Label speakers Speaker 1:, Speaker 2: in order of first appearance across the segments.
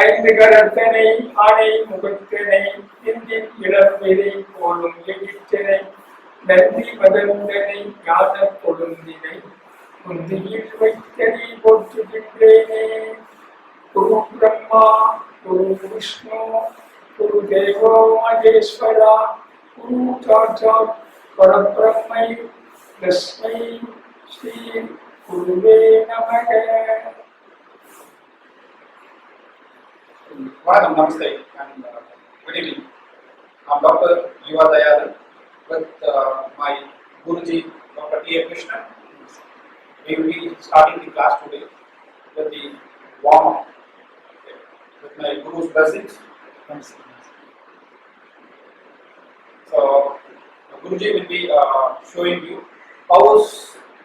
Speaker 1: ஐந்து கரத்தனை ஆணை முகத்தினை இந்தின் இளம்பிரை போலும் எகிற்றனை நந்தி மதந்தனை ஞான கொழுந்தினை குந்தியில் வைத்தடி போற்றுகின்றேனே. குரு பிரம்மா குரு விஷ்ணு குரு தேவோ மகேஸ்வரா குரு சாட்சாத் பரபிரம்மை தஸ்மை ஸ்ரீ குருவே நமக.
Speaker 2: Welcome, Namaste, and good evening. I'm Dr. Yuva Dayalan with my Guruji, Dr. T. A. Krishnan. We will be starting the class today with the warm-up, with my Guru's blessings. So, Guruji will be showing you how is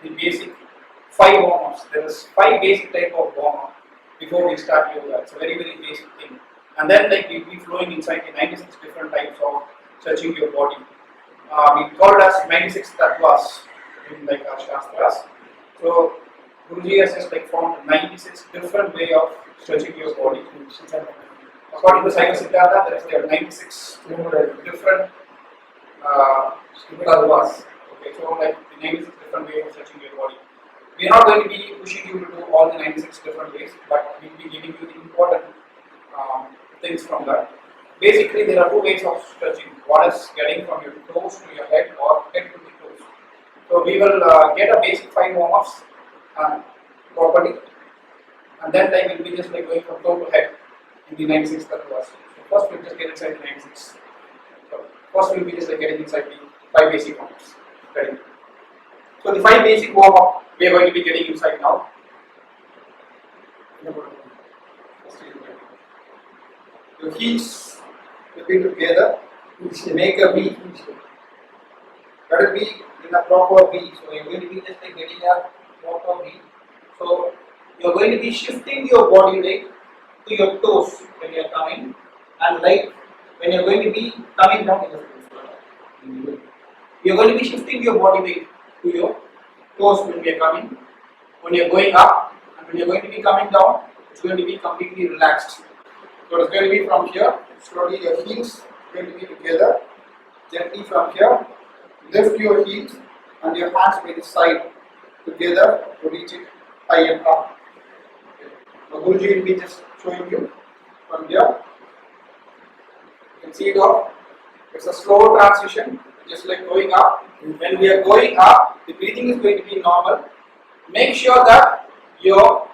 Speaker 2: the basic 5 warm-ups. There is 5 basic type of warm-up before we start yoga. It's a very basic thing. And then we'll be flowing inside the 96 different types of stretching your body. We call it as 96 tattvas in our shastras. So Guruji has just found 96 different way of stretching your body. According to Saiva Siddhartha, there are 96 different tattvas. Okay, so the 96 different way of stretching your body. We are not going to be pushing you to do all the 96 different ways, but we will be giving you the important things from that. Basically, there are 2 ways of stretching. One is getting from your toes to your head or head to the toes. So we will get a basic 5 warm-ups properly, and then we will be just going from toe to head in the 96 tattvas. So first we will just get inside the 96. So first we will be just getting inside the 5 basic warm-ups. Ready? So the 5 basic warm-up we are going to be getting inside now. Your heels will be together. Make a V. That will be in a proper V. So you are going to be just getting a proper V. So you are going to be shifting your body weight to your toes when you are coming, and when you are going to be coming down. You are going to be shifting your body weight to your toes when we are coming. When you are going up and when you are going to be coming down, it's going to be completely relaxed. So it's going to be from here, slowly your heels going to be together, gently from here, lift your heels and your hands by the side together to reach it high and up. Now Guruji will be just showing you from here. You can see it off. It's a slow transition, just like going up. When we are going up, the breathing is going to be normal. Make sure that your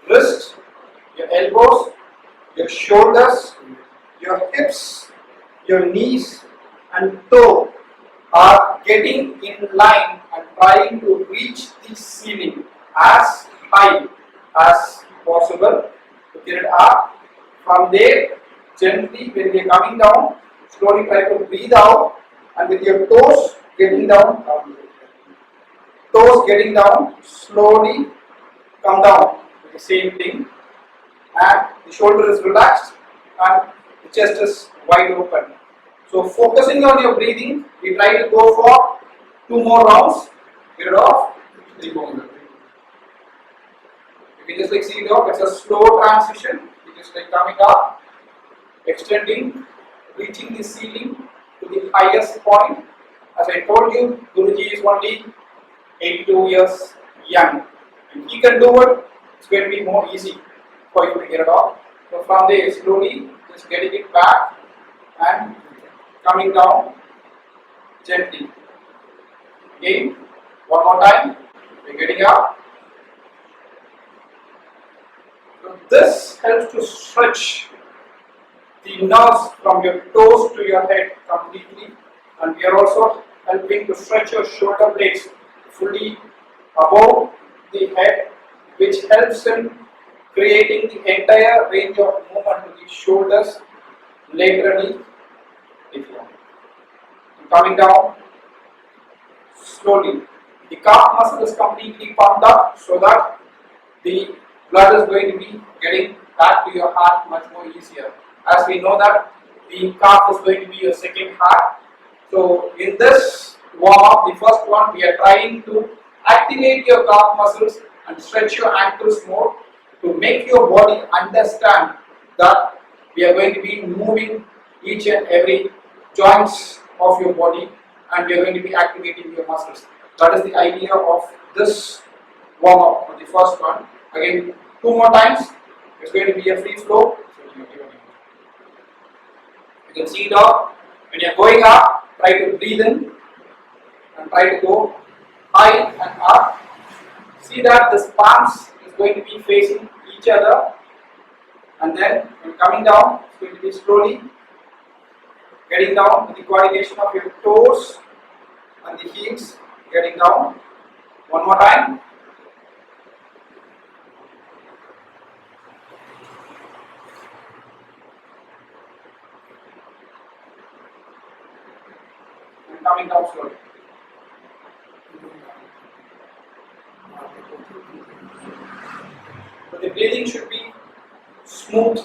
Speaker 2: wrists, your elbows, your shoulders, your hips, your knees and toe are getting in line and trying to reach the ceiling as high as possible to get it up. From there, gently when we are coming down, slowly try to breathe out, and with your toes getting down, slowly come down with the same thing, and the shoulder is relaxed and the chest is wide open. So focusing on your breathing, we try to go for 2 more rounds, get it off, 3 more. You can just see it off. It's a slow transition. It is coming up, extending, reaching the ceiling to the highest point. As I told you, Guruji is only 82 years young, and he can do it. It's going to be more easy for you to get it off. So from there, slowly just getting it back and coming down gently. Again, one more time. We're getting up. So this helps to stretch the nerves from your toes to your head completely, and we are also helping to stretch your shoulder blades fully above the head, which helps in creating the entire range of movement to the shoulders laterally. Coming down slowly. The calf muscle is completely pumped up so that the blood is going to be getting back to your heart much more easier. As we know that the calf is going to be your second heart. So in this warm-up, the first one, we are trying to activate your calf muscles and stretch your ankles more to make your body understand that we are going to be moving each and every joints of your body, and we are going to be activating your muscles. That is the idea of this warm up on the first one. Again, 2 more times. It's going to be a free flow. You can see it out. When you are going up, try to breathe in and try to go high and up. See that this palms is going to be facing each other, and then when coming down, it's going to be slowly getting down with the coordination of your toes and the heels, getting down. One more time. And coming down slowly. So the breathing should be smooth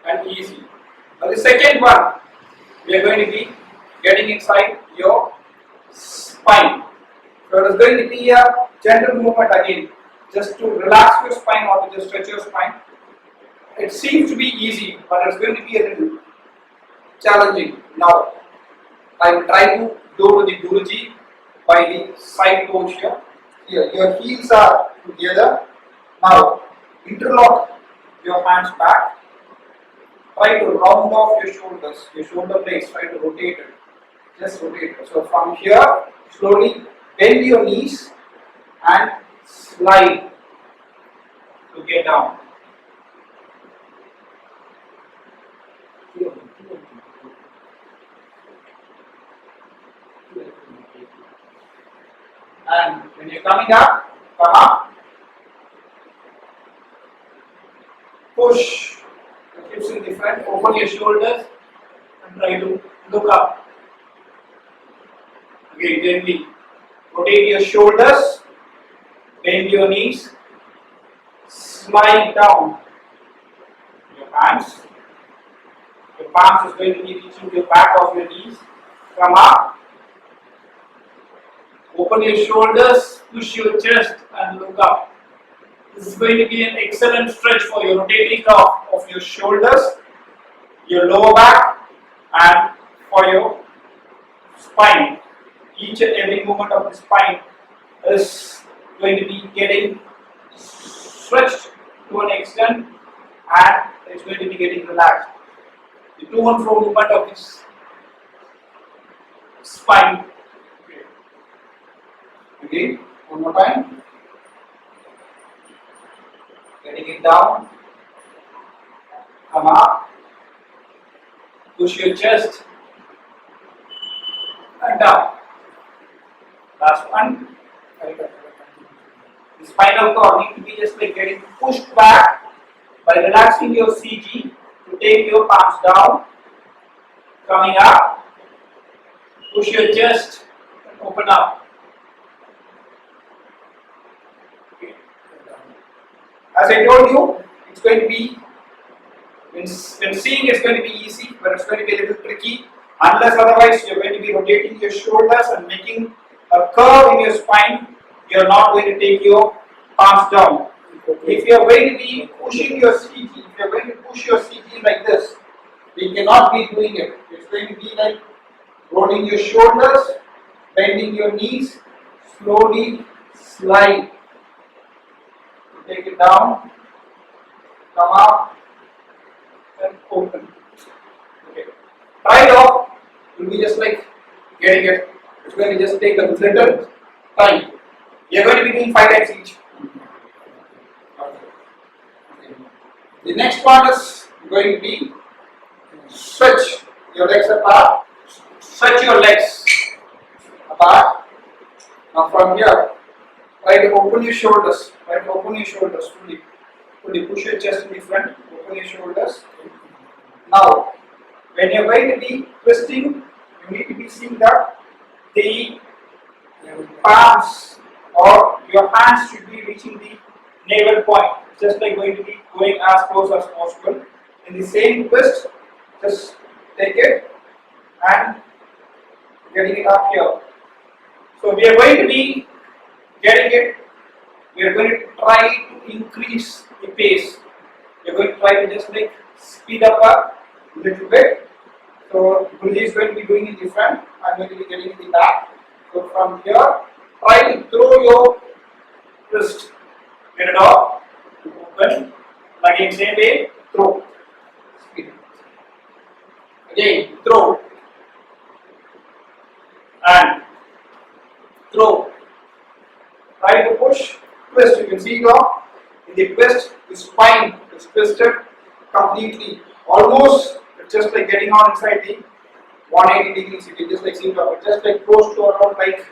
Speaker 2: and easy. Now the second one, we are going to be getting inside your spine. So it is going to be a gentle movement again, just to relax your spine or to just stretch your spine. It seems to be easy, but it's going to be a little challenging. Now, I will try to do the Guruji by the side toes here. Here, your heels are together. Now, interlock your hands back. Try to round off your shoulder blades, try to rotate it. Just rotate it. So from here, slowly bend your knees and slide to get down. And when you're coming up, come up, push the hips in the front, open your shoulders and try to look up. Again, gently rotate your shoulders, bend your knees, slide down your hands. Your palms is going to be reaching the back of your knees. Come up. Open your shoulders, push your chest and look up. This is going to be an excellent stretch for your rotating of your shoulders, your lower back and for your spine. Each and every movement of the spine is going to be getting stretched to an extent and it's going to be getting relaxed. The to and fro movement of this spine. Again, one more time. Getting it down. Come up. Push your chest and down. Last one. The spinal cord need to be just like getting pushed back by relaxing your CG to take your palms down. Coming up. Push your chest and open up. As I told you, it's going to be, when seeing it's going to be easy, but it's going to be a little tricky, unless otherwise you're going to be rotating your shoulders and making a curve in your spine, you're not going to take your palms down. If you're going to be pushing your CG, if you're going to push your CG like this, we cannot be doing it. It's going to be like rolling your shoulders, bending your knees, slowly slide. Take it down, come up and open. Okay. Try it off, it will be just like getting it. It's going to just take a little time. You are going to be doing 5 times each. Okay. The next part is going to be stretch your legs apart. Stretch your legs apart. Now from here, try to open your shoulders. Try to open your shoulders fully. Fully push your chest in the front. Open your shoulders. Now, when you are going to be twisting, you need to be seeing that the palms or your hands should be reaching the navel point. Just like going to be going as close as possible. In the same twist, just take it and getting it up here. So we are going to be getting it. We are going to try to increase the pace. We are going try to just like speed up a little bit. So Guruji is going to be doing it different. I'm going to be getting it in the back. So from here, try to throw your wrist. Get it off. Open. Again, same way. Throw. Speed. Again, throw. And throw. Try to push. Twist. You can see now in the twist, the spine is twisted completely. Almost it's just like getting on inside the 180 degrees. You can just like see it just like close to around like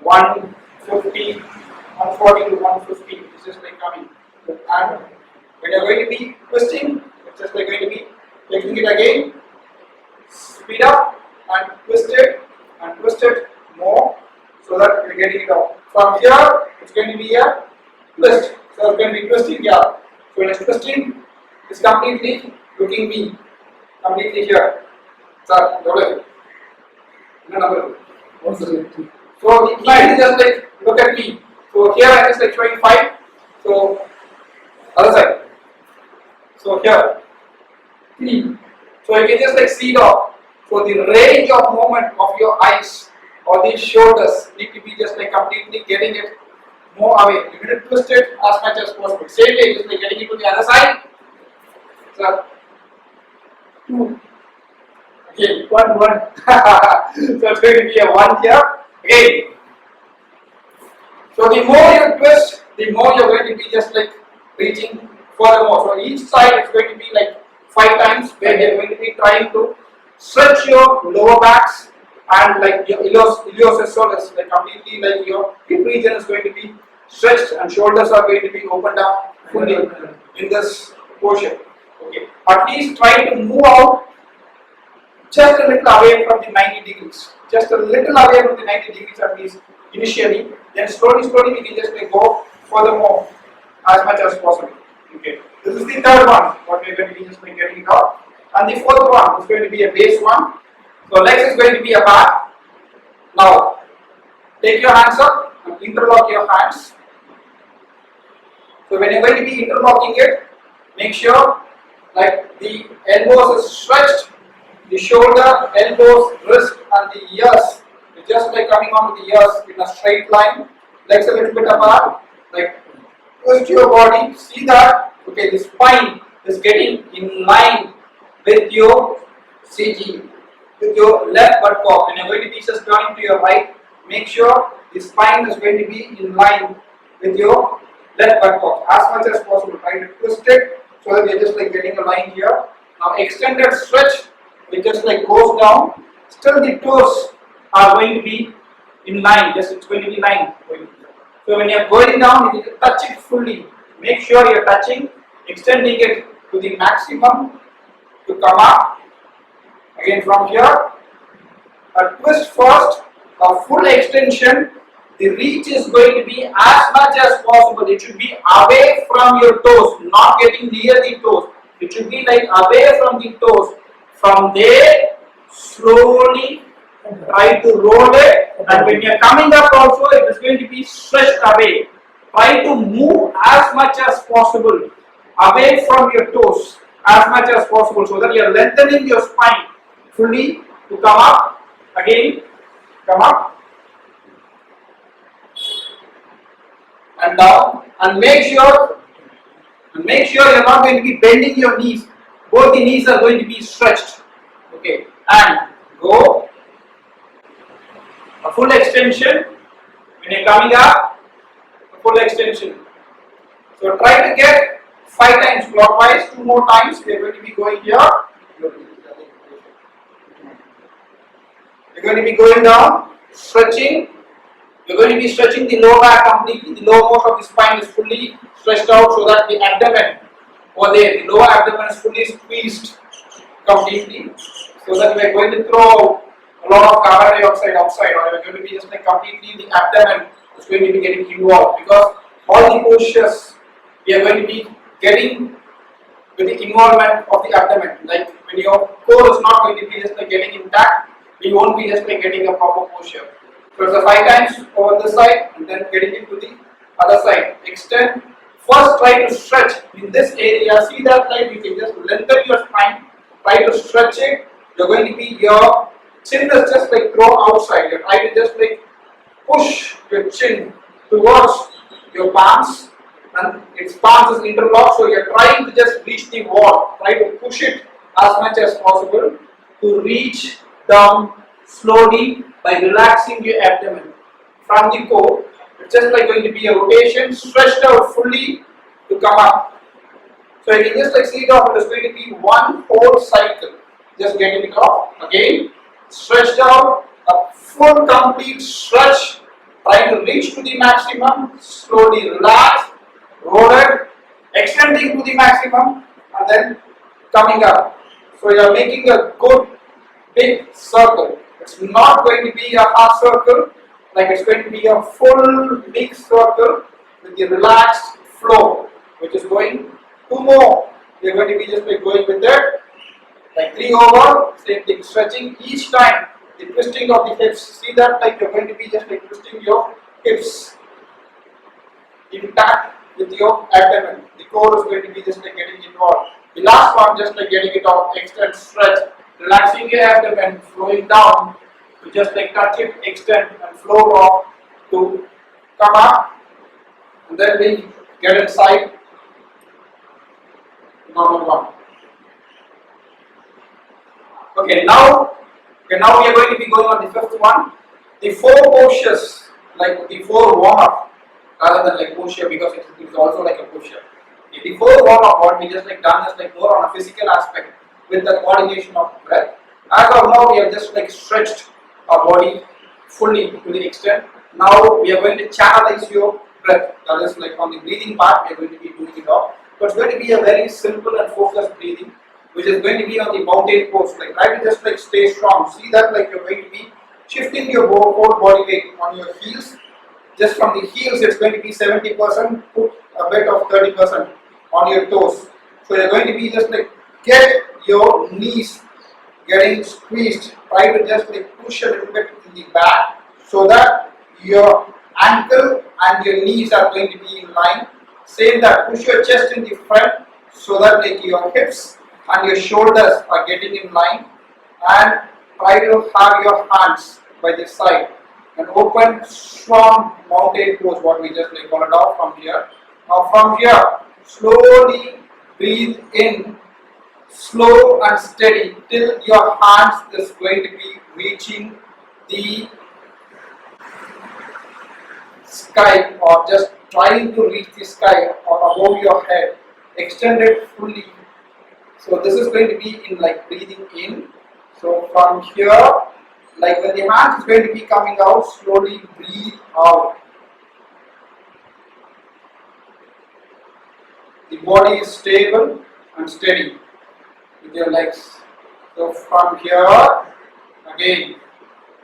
Speaker 2: 150, 140 to 150. It's just like coming. And when you're going to be twisting, it's just like going to be taking it again, speed up and twist it more so that you're getting it out. From here, it's going to be a twist. So it's going to be twisting here. So when it's twisting, it's completely looking me. Completely here. Sir, no number. So the client is just like look at me. So here I just like showing 5. So other side. So here 3. So you can just like see it off. So the range of movement of your eyes or the shoulders need to be just like completely getting it more away. You need to twist it as much as possible. Same way, just like getting it to the other side. So 2. Again, 1. So it's going to be a 1 here. Again. So the more you twist, the more you're going to be just like reaching furthermore. So each side is going to be like 5 times where you're going to be trying to stretch your lower backs and like your iliopsoas, like completely like your hip region is going to be stretched and shoulders are going to be opened up fully in this portion. Okay. At least try to move out just a little away from the 90 degrees. Just a little away from the 90 degrees at least initially. Then slowly we can just like go furthermore as much as possible. Okay. This is the third one. What we're going to be just like getting it out. And the fourth one is going to be a base one. So legs is going to be apart. Now take your hands up and interlock your hands. So when you're going to be interlocking it, make sure like the elbows is stretched, the shoulder, elbows, wrist and the ears is just like coming onto the ears in a straight line. Legs a little bit apart. Like twist your body. See that? Okay, the spine is getting in line with your CG, with your left buttock. When you're going to be just turning to your right, make sure the spine is going to be in line with your left buttock as much as possible. Try to twist it so that you're just like getting a line here. Now extended stretch, it just like goes down. Still the toes are going to be in line. Just it's going to be line. So when you're going down, you need to touch it fully. Make sure you're touching, extending it to the maximum to come up. Again from here, a twist first, a full extension. The reach is going to be as much as possible. It should be away from your toes, not getting near the toes. It should be like away from the toes. From there, slowly try to roll it, and when you are coming up also, it is going to be stretched away. Try to move as much as possible away from your toes as much as possible so that you are lengthening your spine fully to come up. Again, come up and down, and make sure you are not going to be bending your knees. Both the knees are going to be stretched. Okay, and go. A full extension. When you are coming up, a full extension. So try to get 5 times clockwise, 2 more times. We are going to be going here. You're going to be going down, stretching. You're going to be stretching the lower back completely. The lowermost of the spine is fully stretched out so that the abdomen over there, the lower abdomen is fully squeezed completely. So that we are going to throw a lot of carbon dioxide outside, or we are going to be just like completely the abdomen is going to be getting involved, because all the postures we are going to be getting with the involvement of the abdomen. Like when your core is not going to be just like getting intact, we won't be just like getting a proper posture. So it's a 5 times over this side and then getting it to the other side. Extend, First, try to stretch in this area. See that, like you can just lengthen your spine. Try to stretch it. You're going to be your chin is just like throw outside. You try to just like push your chin towards your palms, and its palms is interlocked. So you're trying to just reach the wall. Try to push it as much as possible to reach down slowly by relaxing your abdomen from the core. It's just like going to be a rotation, stretched out fully to come up. So you can just like see it off. It is going to be one whole cycle. Just getting it off again, stretched out, a full complete stretch. Trying to reach to the maximum, slowly relax, roll it, extending to the maximum, and then coming up. So you are making a good big circle. It's not going to be a half circle, like it's going to be a full big circle with the relaxed flow, which is going 2 more. You're going to be just like going with it, like 3 over, same thing, stretching each time. The twisting of the hips, see that, like you're going to be just like twisting your hips intact with your abdomen. The core is going to be just like getting involved. The last one, just like getting it off, extend, stretch, relaxing your abdomen, flowing down to just like touch it, extend and flow off to come up, and then we get inside normal one. Okay, now we are going to be going on the 5th one. The 4 postures, like the 4 warm-up, rather than like posture, because it is also like a posture. The 4 warm-up, what we just like done is like more on a physical aspect with the coordination of breath. As of now, we have just like stretched our body fully to the extent. Now we are going to channelize your breath. That is like on the breathing part, we are going to be doing it off. But it's going to be a very simple and focused breathing, which is going to be on the mountain pose. Like try to just like stay strong. See that, like you're going to be shifting your whole body weight on your heels. Just from the heels, it's going to be 70%. Put a bit of 30% on your toes. So you're going to be just like get your knees getting squeezed. Try to just like push a little bit in the back so that your ankle and your knees are going to be in line. Same that, push your chest in the front so that like your hips and your shoulders are getting in line, and try to have your hands by the side. An open, strong mountain pose, what we just like call it off from here. Now from here, slowly breathe in, slow and steady till your hands is going to be reaching the sky, or just trying to reach the sky or above your head. Extend it fully. So this is going to be in like breathing in. So from here, like when the hand is going to be coming out, slowly breathe out. The body is stable and steady with your legs. So from here, again,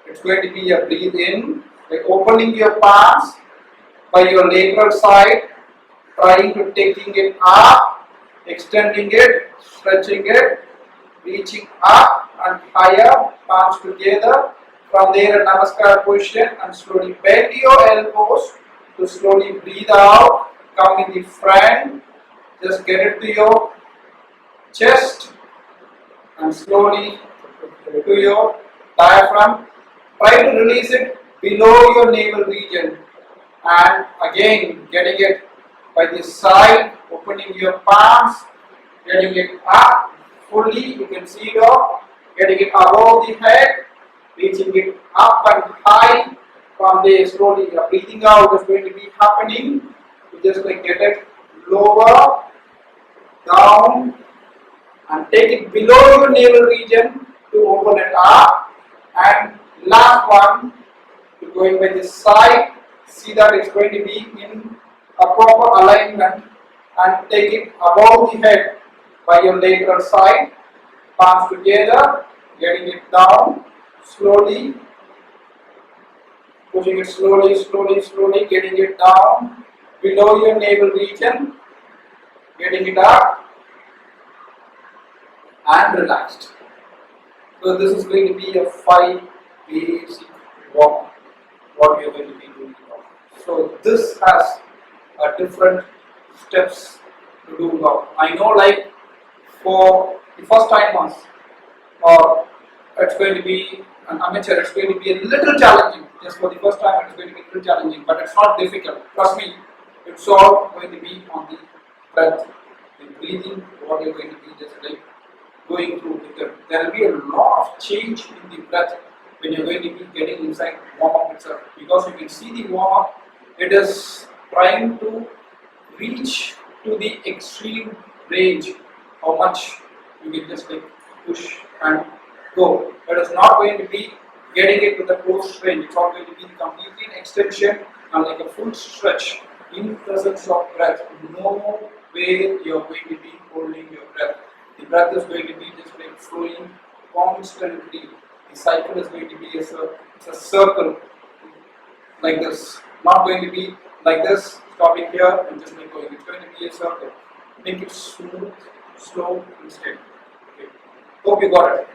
Speaker 2: it's going to be a breathe in, like opening your palms by your lateral side, trying to taking it up, extending it, stretching it, reaching up and higher, palms together. From there, a Namaskar position, and slowly bend your elbows to slowly breathe out. Come in the front, just get it to your chest and slowly to your diaphragm. Try to release it below your navel region, and again getting it by the side, opening your palms, getting it up fully. You can see it off, getting it above the head, reaching it up and high. From there, slowly your breathing out is going to be happening. You just like get it lower, down, and take it below your navel region to open it up. And last one, you're going by the side. See that it's going to be in a proper alignment, and take it above the head by your lateral side, palms together, getting it down slowly, pushing it slowly, getting it down below your navel region, getting it up and relaxed. So this is going to be a 5 basic walk, what we are going to be doing. So this has a different steps to do well. I know, like for the first timers, or it's going to be an amateur, it's going to be a little challenging. Just for the first time, it's going to be a little challenging, but it's not difficult. Trust me, it's all going to be on the breath, the breathing, what you're going to be just like going through with it. There will be a lot of change in the breath when you're going to be getting inside warm up itself, because you can see the warm up, it is trying to reach to the extreme range, how much you can just like push and go. It is not going to be getting it to the close range, it's all going to be completely an extension and like a full stretch in presence of breath. No way you're going to be holding your breath. The breath is going to be just like flowing constantly. The cycle is going to be it's a circle like this. Not going to be like this, stopping here and just like going. It's going to be a circle. Make it smooth, slow, and steady. Okay. Hope you got it.